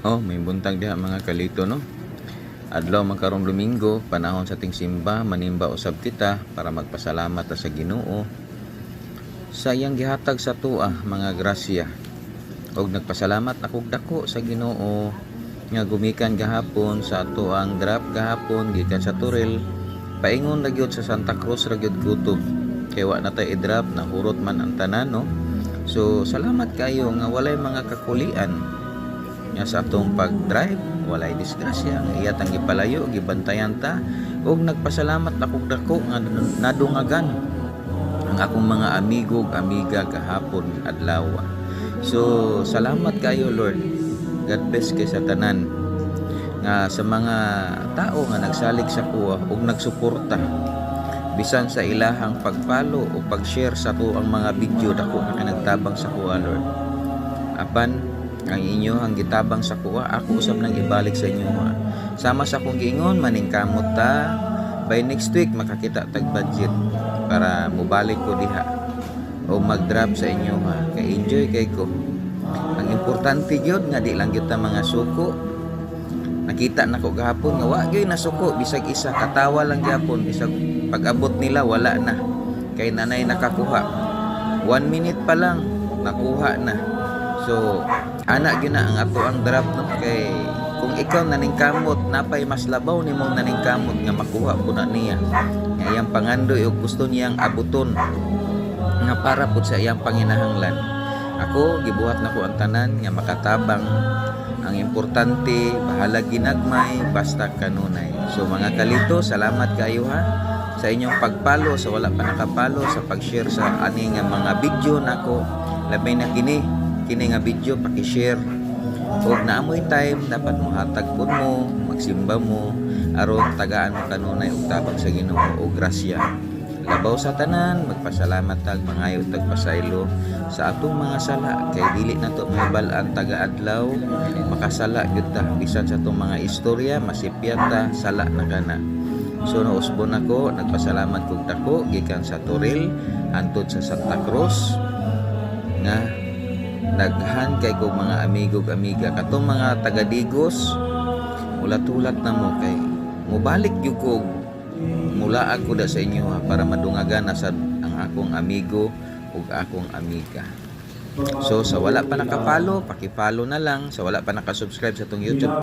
Oh, may buntag diha mga kalito no. Adlaw man karong Domingo, panahon sa ating simba, manimba usab kita para magpasalamat ta sa Ginoo sa iyang gihatag sa tuwa mga grasya. Og nagpasalamat ako dako sa Ginoo nga gumikan gahapon sa ato ang drop gahapon gikan sa Turil. Paingon ra gyud sa Santa Cruz ra gyud kutob. Kay wa na tay i-drop, nahurot man ang tanan no. So salamat kayo nga walay mga kakulian nga sa atong pag-drive, walay disgrasya, nga iyat ang gipalayo, gibantayan ta, ug nagpasalamat ako dako nga nadungagan ang akong mga amigo ug amiga kahapon adlaw. So salamat kayo Lord. God bless kay sa tanan nga sa mga tao nga nagsalig sa kuha ug nagsuporta bisan sa ilahang pag-follow o pag-share sa tuang mga video dako nga nagtabang sa kuha Lord. Apan ang inyo ang gitabang sa kuha, ako usab nang ibalik sa inyo ha. Sama sa akong giingon maningkamot ta by next week makakita tag budget para mobalik ko diha o mag-drop sa inyo ha. Kay enjoy kay ko. Ang importante gyud nga di lang gyud ta mga suko. Nakita na ko gahapon nga wa gyud nasuko bisag isa katawa lang gyapon bisag pag-abot nila wala na. Kay nanay nakakuha. 1 minute pa lang nakuha na. So ana gyud na ang ato ang drop no kay kung ikaw naningkamot napay mas labaw nimong naningkamot nga makuha po na niya nga iyang pangandoy ug gusto niyang abuton nga para pud sa iyang panginahanglan. Ako gibuhat nako ang tanan nga makatabang. Ang importante bahala ginagmay basta kanunay. So mga kalito, salamat kayo ha sa inyong pagpalo sa wala pa nakapalo sa pag-share sa ani nga mga video nako. Labay na kini nga video paki-share og naamoy time dapat mohatag pud mo magsimba mo aron tagaan mo kanunay og tabang sa Ginoo og grasya. Labaw sa tanan magpasalamat tag mangayo tag pasaylo sa atong mga sala kay dili nato mahibal-an taga-adlaw makasala gyud ta bisan sa atong mga istorya masipyat ta sala na kana. So nausbon ako nagpasalamat kog dako gikan sa Turil antud sa Santa Cruz nga daghan kay ko mga amigo ug amiga katong mga taga-Digos ulat-ulat na mo kay mobalik gyud ko mula ako da sa inyo ha, para madungagan na sa ang akong amigo ug akong amiga. So sa wala pa nakapalo, paki-follow na lang. Sa wala pa nakasubscribe sa tong YouTube